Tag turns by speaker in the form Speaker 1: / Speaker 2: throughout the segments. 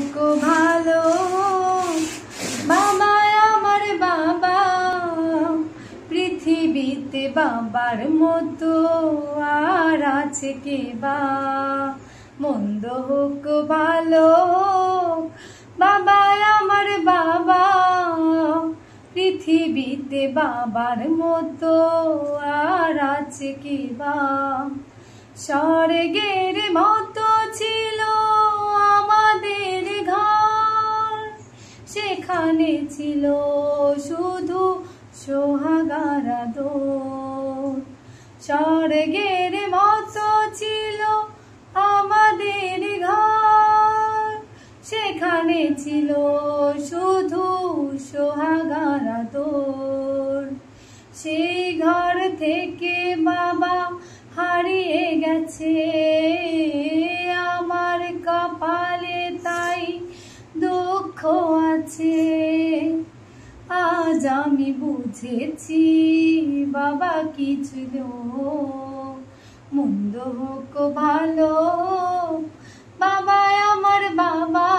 Speaker 1: হোক ভালো, বাবা আমার বাবা, পৃথিবীতে বাবার মতো আর আছে কে বা। মন্দ হোক ভালো, বাবা আমার বাবা, পৃথিবীতে বাবার মতো আর আছে কে বা। স্বর্গের মতো ছিল আমাদের ঘর, সেখানে ছিল শুধু সোহাগার আদর। স্বর্গের মতো ছিল আমাদের ঘর, সেখানে ছিল শুধু সোহাগার আদর। সেই ঘর থেকে বাবা হারিয়ে গেছে, আমার কপালে তাই দুঃখ আছে। আজ আমি বুঝেছি বাবা কিছু মন্দ হোক ভালো, বাবা আমার বাবা,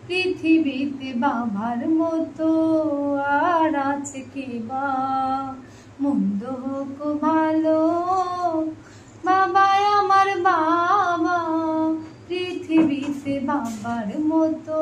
Speaker 1: পৃথিবীতে বাবার মতো আর আছে কে বা। মন্দ হোক ভালো, বাবা আমার বাবা, পৃথিবীতে বাবার মতো